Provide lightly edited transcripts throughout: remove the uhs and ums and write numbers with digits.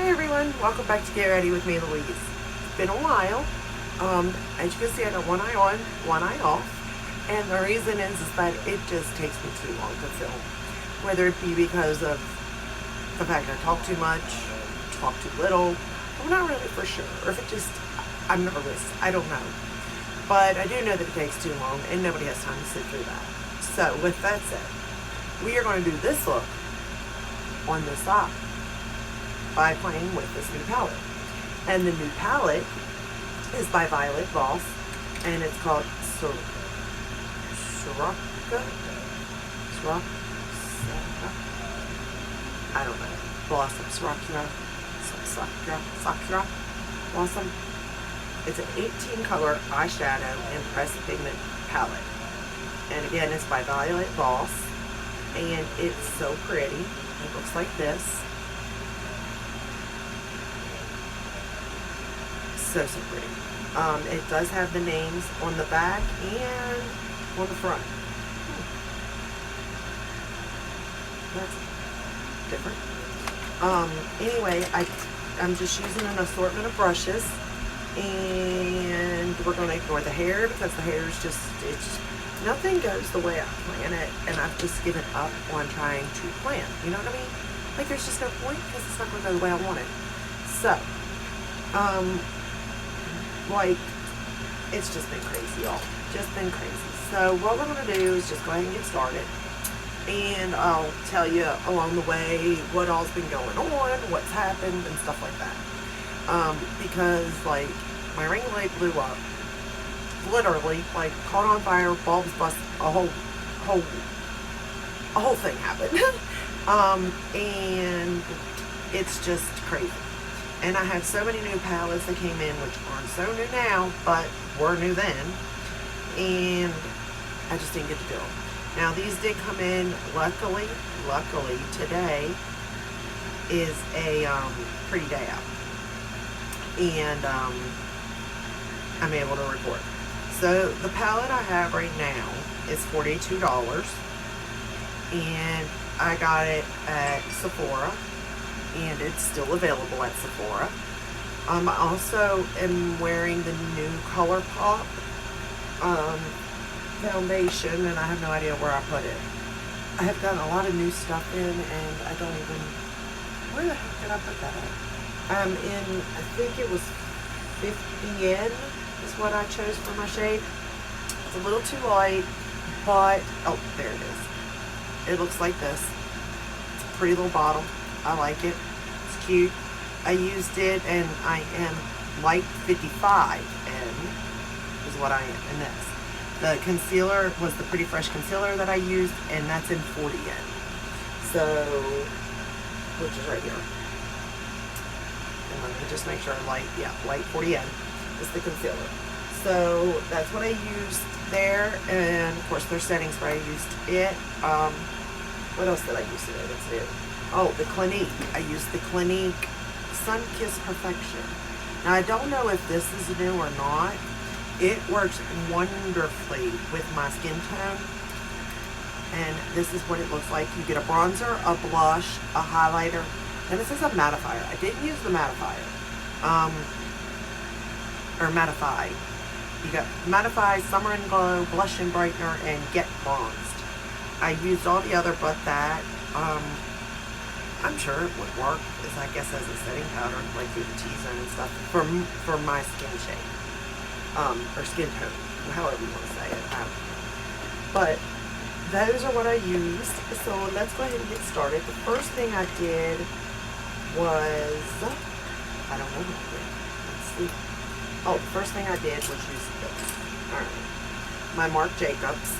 Hi everyone, welcome back to Get Ready with me, Louise. It's been a while. As you can see, I got one eye on, one eye off. And the reason is that it just takes me too long to film. Whether it be because of the fact I talk too much, talk too little, I'm not really for sure. Or if it just, I'm nervous, I don't know. But I do know that it takes too long and nobody has time to sit through that. So with that said, we are going to do this look on this eye by playing with this new palette. And the new palette is by Viloet, Voss, and it's called Sakura? I don't know. Blossom, Sakura, Blossom. It's an 18 color eyeshadow and pressed pigment palette. And again, it's by Viloet, Voss, and it's so pretty. It looks like this. So pretty. It does have the names on the back and on the front. That's different. Anyway, I'm just using an assortment of brushes, and we're going to ignore the hair because the hair is just, nothing goes the way I plan it, and I've just given up on trying to plan. You know what I mean? Like, there's just no point because it's not going to go the way I want it. So, like, it's just been crazy, y'all. Just been crazy. So what we're going to do is just go ahead and get started. And I'll tell you along the way what all's been going on, what's happened, and stuff like that. Because, like, my ring light blew up. Literally, like, caught on fire, bulbs bust, a whole thing happened. And it's just crazy. And I have so many new palettes that came in, which aren't so new now, but were new then. And I just didn't get to do them. Now, these did come in, luckily, today is a pretty day out. And I'm able to record. So, the palette I have right now is $42. And I got it at Sakura. And it's still available at Sakura. I also am wearing the new ColourPop foundation, and I have no idea where I put it. I have gotten a lot of new stuff in, and I don't even, where the heck did I put that at? I think it was 50 yen is what I chose for my shade. It's a little too light, but, oh, there it is. It looks like this. It's a pretty little bottle. I like it. It's cute. I used it, and I am light 55 N is what I am in this. The concealer was the Pretty Fresh concealer that I used, and that's in 40 N. So, which is right here. And let me just make sure I'm light 40 N is the concealer. So that's what I used there, and of course their setting spray. I used it. What else did I use today? That's it. Oh, the Clinique. I used the Clinique Sun Kiss Perfection. Now, I don't know if this is new or not. It works wonderfully with my skin tone. And this is what it looks like. You get a bronzer, a blush, a highlighter, and this is a mattifier. I didn't use the mattifier. Or mattify. You got mattify, summer and glow, blush and brightener, and get bronzed. I used all the other but that. I'm sure it would work, I guess, as a setting powder, like through the T-zone and stuff, for my skin shade, or skin tone, however you want to say it. But those are what I used. So let's go ahead and get started. The first thing I did was, I don't know what I did. Let's see. Oh, the first thing I did was use this. All right, my Marc Jacobs,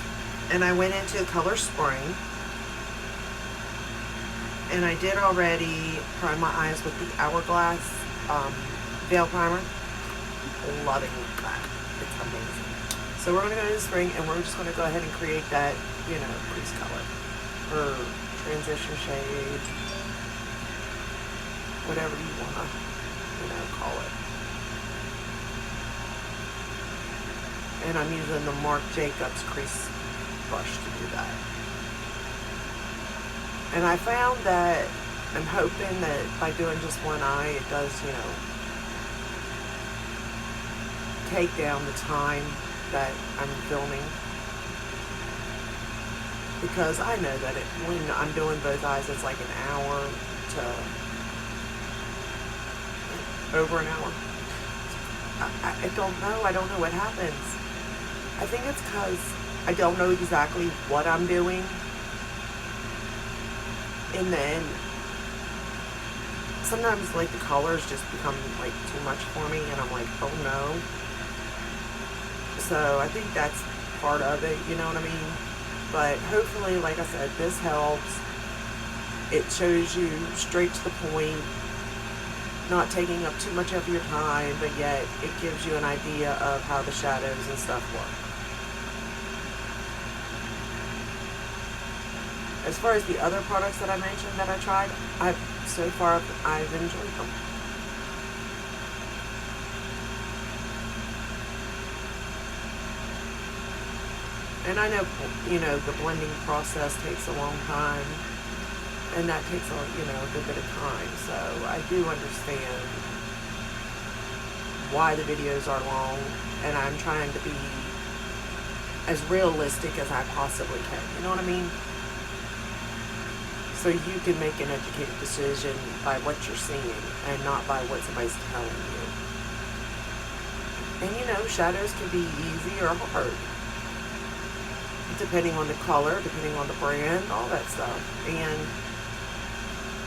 and I went into Color Spring. And I did already prime my eyes with the Hourglass Veil Primer. Loving that. It's amazing. So we're going to go to the spring, and we're just going to go ahead and create that, crease color. Or transition shade. Whatever you want to, call it. And I'm using the Marc Jacobs crease brush to do that. And I found that I'm hoping that by doing just one eye, it does, you know, take down the time that I'm filming. Because I know that when I'm doing both eyes, it's like an hour to over an hour. I don't know. I don't know what happens. I think it's because I don't know exactly what I'm doing. And then sometimes like the colors just become like too much for me and I'm like, oh no. So I think that's part of it, you know what I mean? But hopefully, like I said, this helps. It shows you straight to the point, not taking up too much of your time, but yet it gives you an idea of how the shadows and stuff work. As far as the other products that I mentioned that I tried, so far I've enjoyed them. And I know, you know, the blending process takes a long time, and that takes a, you know, a good bit of time. So I do understand why the videos are long, and I'm trying to be as realistic as I possibly can. You know what I mean? So you can make an educated decision by what you're seeing and not by what somebody's telling you. And you know, shadows can be easy or hard, depending on the color, depending on the brand, all that stuff. And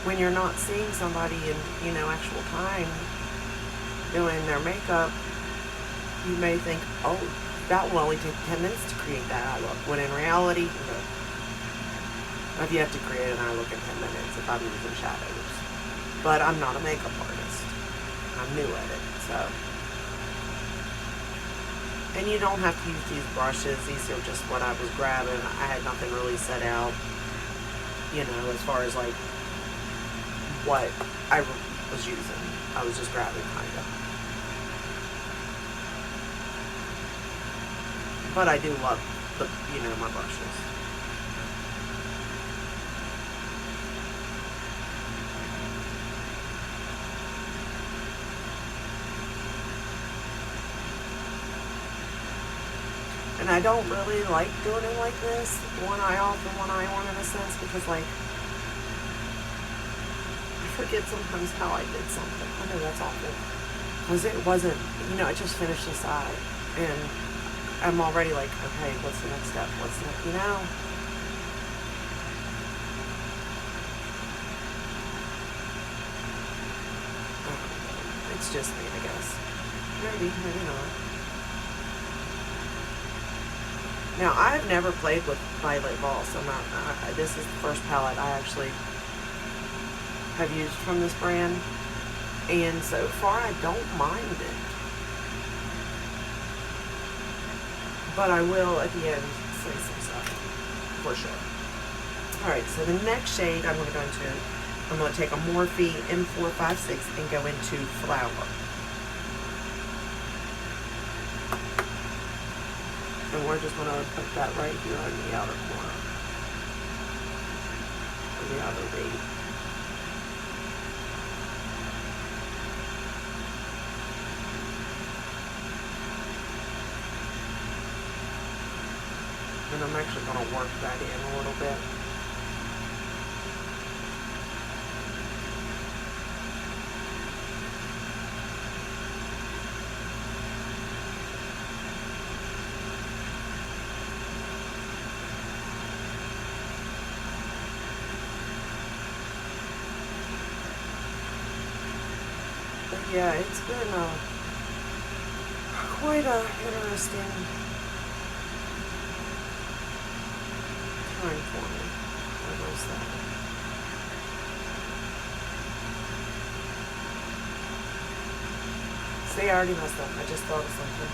when you're not seeing somebody in, you know, actual time doing their makeup, you may think, oh, that will only take 10 minutes to create that eye look. When in reality, no. If you have to create an eye look in 10 minutes if I'm using shadows. But I'm not a makeup artist. I'm new at it, so. And you don't have to use these brushes. These are just what I was grabbing. I had nothing really set out, you know, as far as like what I was using. I was just grabbing kind of. But I do love the, you know, my brushes. And I don't really like doing it like this, one eye off and one eye on in a sense, because like, I forget sometimes how I did something. I know that's awful. Because it wasn't, you know, I just finished this eye, and I'm already like, okay, what's the next step? What's the next, you know? It's just me, I guess. Maybe, maybe not. Now, I've never played with Viloet Voss. This is the first palette I actually have used from this brand. And so far, I don't mind it. But I will, at the end, say some stuff. For sure. Alright, so the next shade I'm going to go into, I'm going to take a Morphe M456 and go into Flower. And we're just going to put that right here on the outer corner. Or the outer V. And I'm actually going to work that in a little bit. Yeah, it's been quite a interesting time for me. What was that? See, I already messed up. I just thought of something.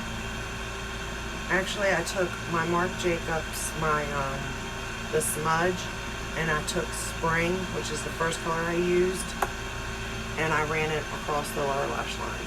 Actually, I took my Marc Jacobs, the smudge, and I took Spring, which is the first color I used, and I ran it across the lower lash line.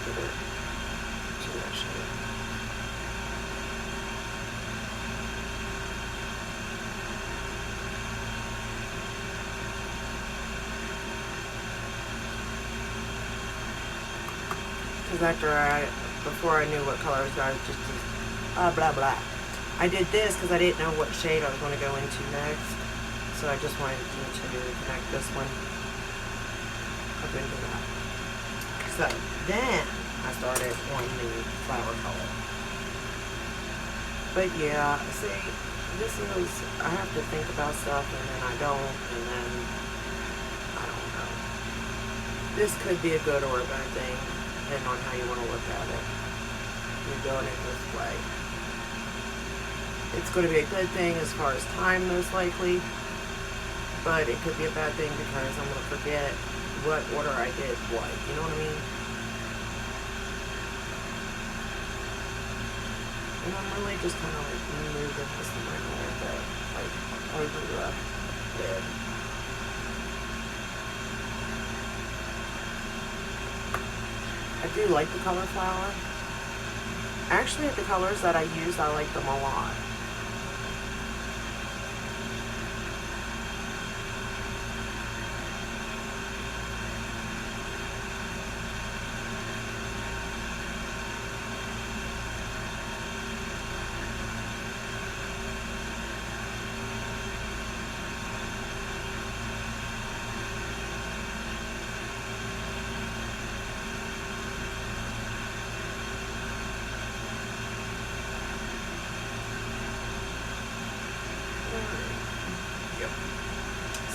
give it too much shade. Because before I knew what colors I was just blah blah. I did this because I didn't know what shade I was going to go into next. So I just wanted to connect this one up into that. So then I started on the flower color. But yeah, see, this is, I have to think about stuff and then I don't, and then I don't know. This could be a good or a bad thing, depending on how you want to look at it. You're doing it this way. It's going to be a good thing as far as time, most likely. But it could be a bad thing because I'm going to forget what order I did what. You know what I mean? And I'm really just kind of like moving this in my hair, but like over the lid. I do like the color flower. Actually, the colors that I use, I like them a lot.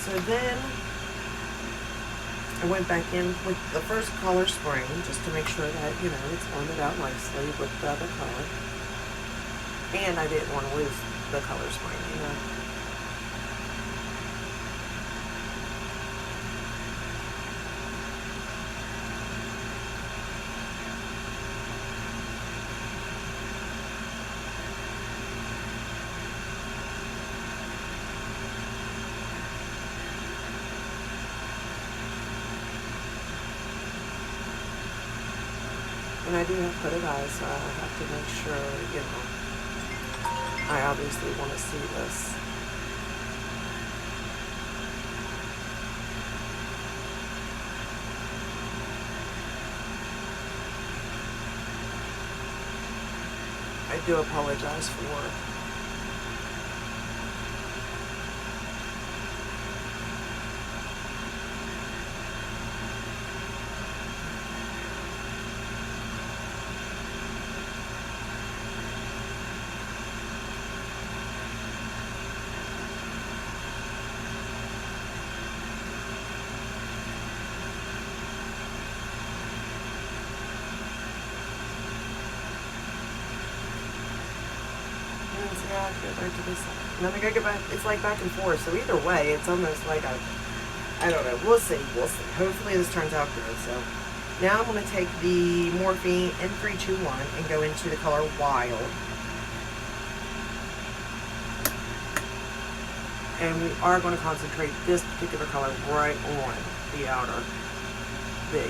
So then I went back in with the first color spring just to make sure that, you know, it's blended out nicely with the other color. And I didn't want to lose the color spring, you know. And I do have hooded eyes, so I have to make sure, you know, I obviously want to see this. I do apologize for back to this side. And then I gotta get back, it's like back and forth, so either way, it's almost like I don't know, we'll see. Hopefully this turns out good. So now I'm going to take the Morphe M321 and go into the color Wild. And we are going to concentrate this particular color right on the outer V.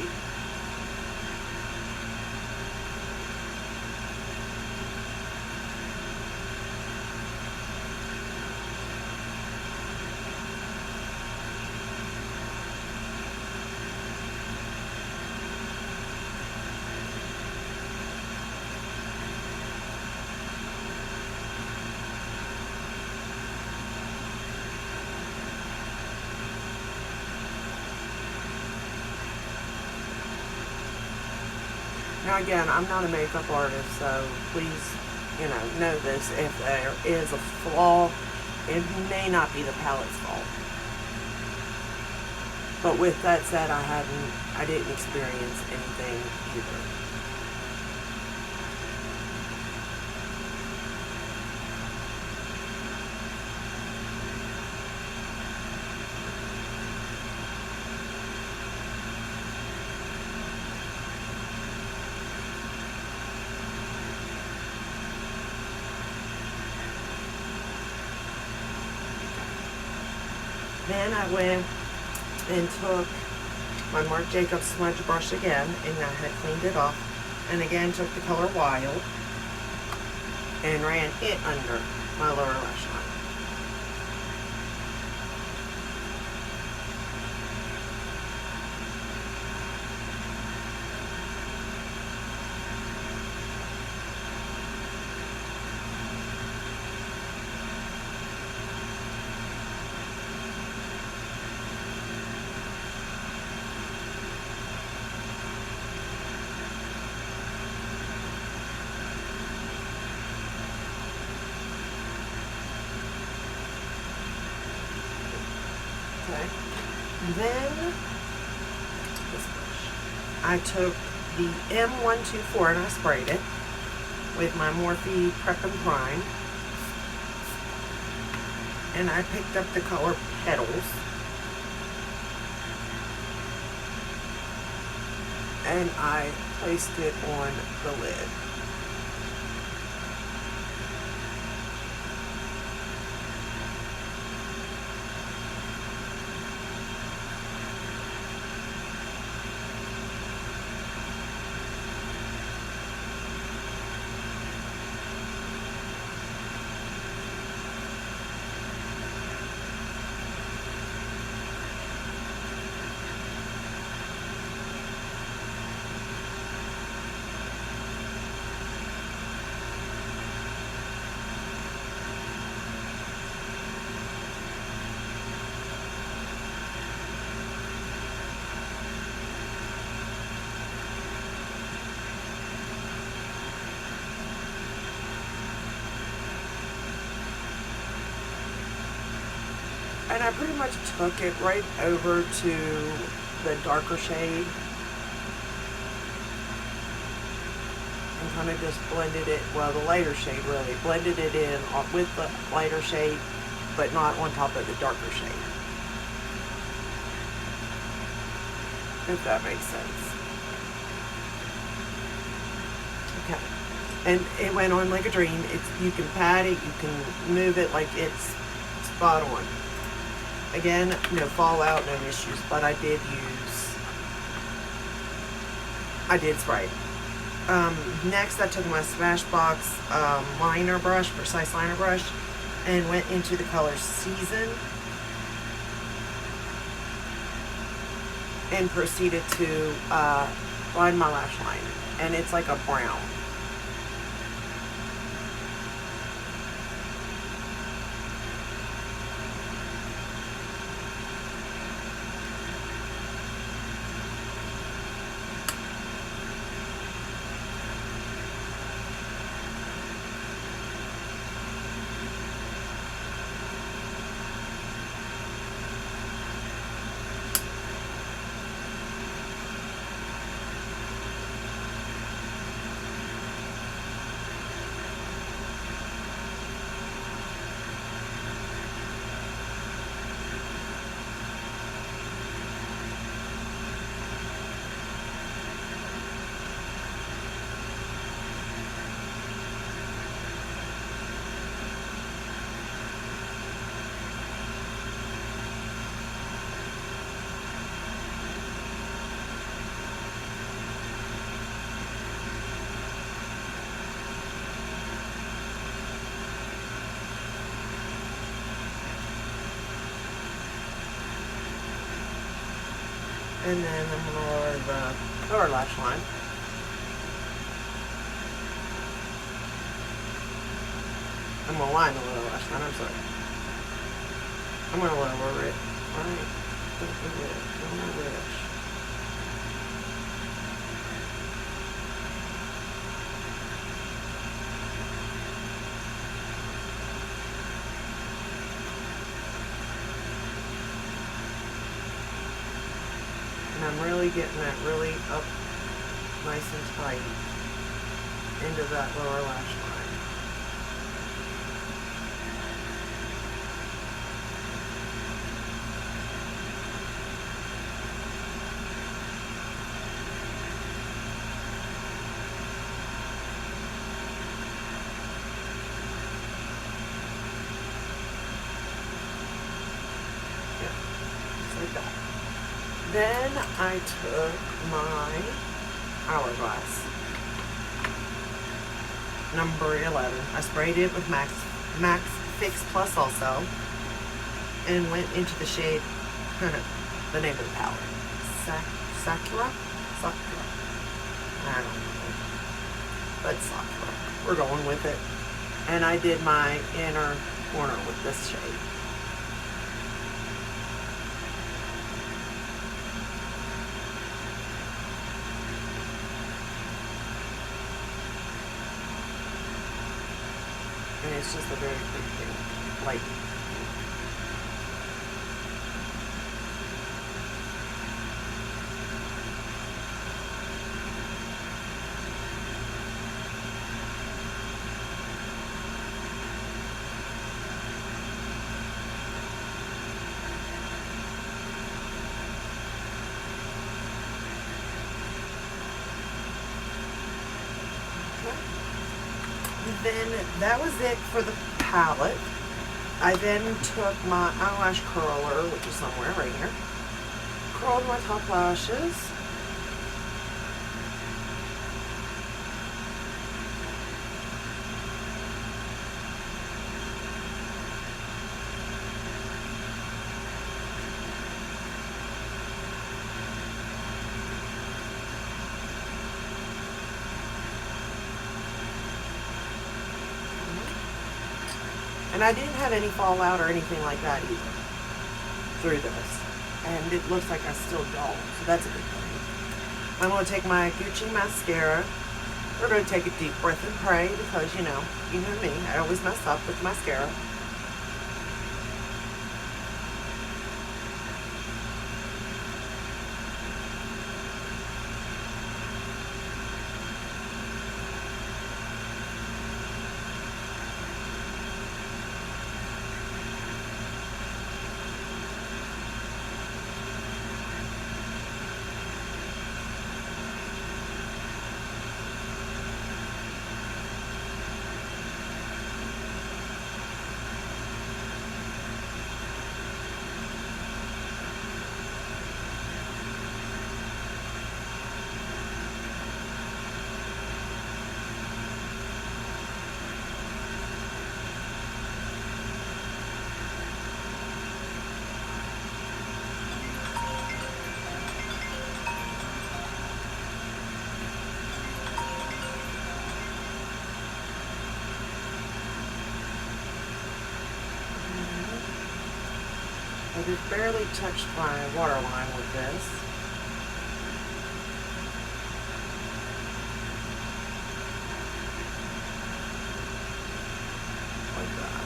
Now again, I'm not a makeup artist, so please, you know this. If there is a flaw, it may not be the palette's fault. But with that said, I didn't experience anything either. Then I went and took my Marc Jacobs smudge brush again, and I had cleaned it off. And again, took the color Wild and ran it under my lower lash line. Okay. Then this brush, I took the M124 and I sprayed it with my Morphe Prep and Prime, and I picked up the color Petals, and I placed it on the lid. And I pretty much took it right over to the darker shade and kind of just blended it, well, the lighter shade really, blended it in with the lighter shade, but not on top of the darker shade, if that makes sense. Okay. And it went on like a dream. You can pat it, you can move it like it's spot on. Again, no fallout, no issues, but I did spray. Next, I took my Smashbox liner brush, precise liner brush, and went into the color Season and proceeded to line my lash line, and it's like a brown. And then I'm going to lower the lower lash line. I'm going to line the lower lash line, I'm sorry. I'm going to lower it. Right. Don't forget. Don't know which. And I'm really getting that really up nice and tight into that lower lash line. Yeah, just like that. Then I took my Hourglass number 11. I sprayed it with Max Fix Plus also, and went into the shade, the name of the palette, Sakura? Sakura. I don't know. But Sakura. We're going with it. And I did my inner corner with this shade. And it's just a very pretty thing. Light. Then that was it for the palette. I then took my eyelash curler, which is somewhere right here, curled my top lashes. And I didn't have any fallout or anything like that either through this. And it looks like I still don't, so that's a good thing. I'm going to take my Gucci mascara. We're going to take a deep breath and pray because, you know me, I always mess up with mascara. I just barely touched my waterline with this. Like that.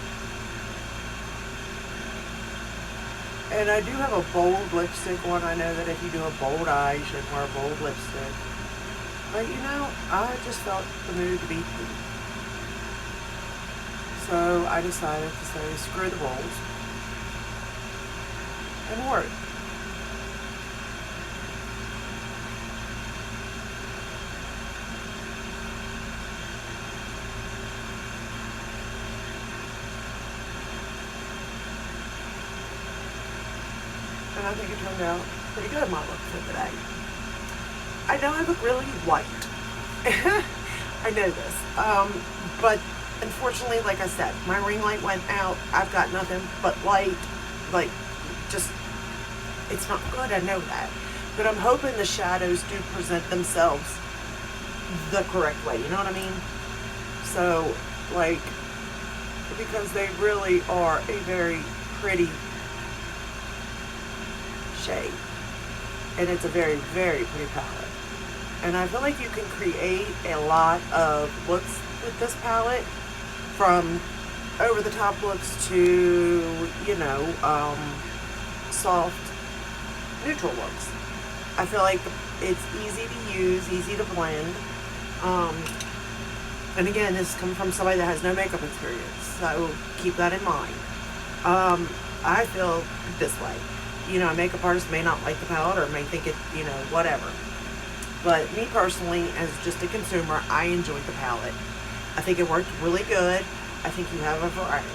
And I do have a bold lipstick one. I know that if you do a bold eye, you should wear a bold lipstick. But you know, I just felt the mood to be pink. So I decided to say, screw the rolls. And work. And I think it turned out pretty good, my look for today. I know I look really white. I know this. But unfortunately, like I said, my ring light went out. I've got nothing but light. Like, just, it's not good, I know that. But I'm hoping the shadows do present themselves the correct way, you know what I mean? So, like, because they really are a very pretty shade. And it's a very, very pretty palette. And I feel like you can create a lot of looks with this palette, from over-the-top looks to, you know, soft, neutral looks. I feel like it's easy to use, easy to blend. And again, this is coming from somebody that has no makeup experience, so keep that in mind. I feel this way. You know, a makeup artist may not like the palette or may think it, you know, whatever. But me personally, as just a consumer, I enjoyed the palette. I think it worked really good. I think you have a variety.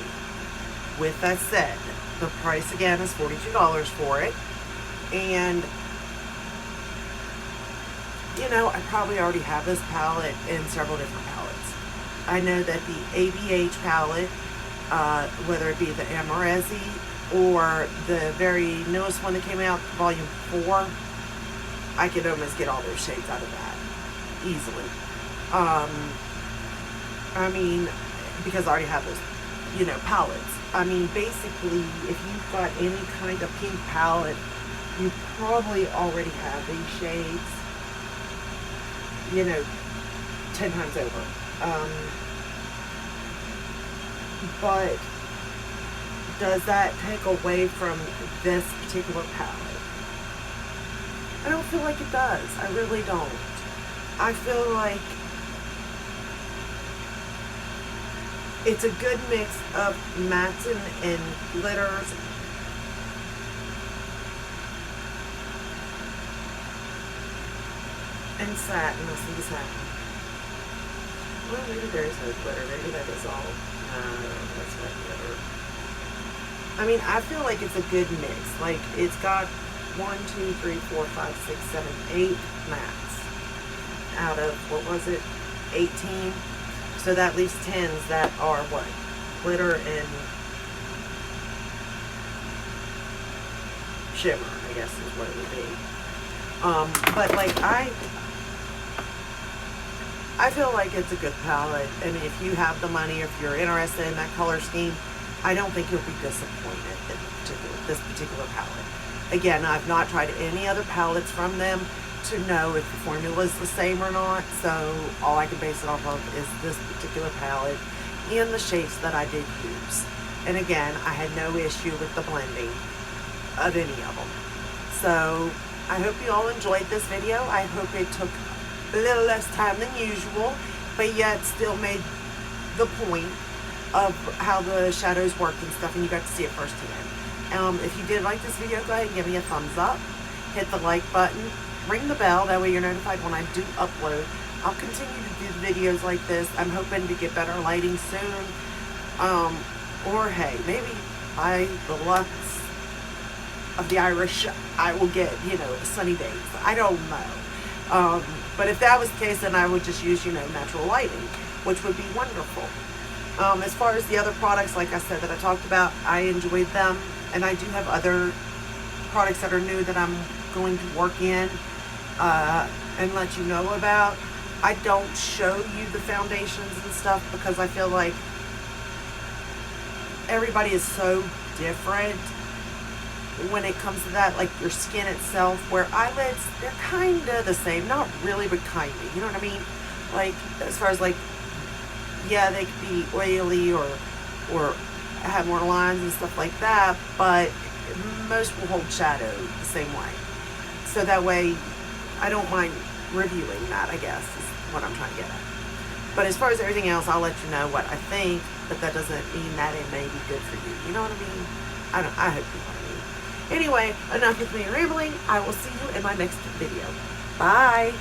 With that said, the price again is $42 for it. And, you know, I probably already have this palette in several different palettes. I know that the ABH palette, whether it be the Amarezzi or the very newest one that came out, Volume 4, I could almost get all those shades out of that easily. I mean, because I already have those, you know, palettes. I mean, basically, if you've got any kind of pink palette, you probably already have these shades, you know, 10 times over. But does that take away from this particular palette? I don't feel like it does. I really don't. I feel like it's a good mix of mattes and glitters. And satin. I see the satin. Well, maybe there is no glitter. Maybe that is all. No, that's not glitter. I mean, I feel like it's a good mix. Like, it's got 1, 2, 3, 4, 5, 6, 7, 8 mattes out of, what was it, 18? So that leaves 10s that are what? Glitter and shimmer, I guess is what it would be. But like, I feel like it's a good palette. I mean, if you have the money, if you're interested in that color scheme, I don't think you'll be disappointed in this particular palette. Again, I've not tried any other palettes from them to know if the formula is the same or not, so all I can base it off of is this particular palette and the shades that I did use. And again, I had no issue with the blending of any of them. So I hope you all enjoyed this video. I hope it took a little less time than usual, but yet still made the point of how the shadows worked and stuff, and you got to see it firsthand. If you did like this video, go ahead and give me a thumbs up, hit the like button, ring the bell, that way you're notified when I do upload. I'll continue to do videos like this. I'm hoping to get better lighting soon, or hey, maybe by the lucks of the Irish, I will get, you know, sunny days. I don't know. But if that was the case, then I would just use, you know, natural lighting, which would be wonderful. As far as the other products, like I said, that I talked about, I enjoyed them. And I do have other products that are new that I'm going to work in and let you know about. I don't show you the foundations and stuff because I feel like everybody is so different when it comes to that, like your skin itself, where eyelids, they're kind of the same. Not really, but kind of. You know what I mean? Like, as far as like, yeah, they could be oily or have more lines and stuff like that, but most will hold shadow the same way. So that way, I don't mind reviewing that, I guess, is what I'm trying to get at. But as far as everything else, I'll let you know what I think, but that doesn't mean that it may be good for you. You know what I mean? I hope you know what I mean. Anyway, enough with me rambling. I will see you in my next video. Bye.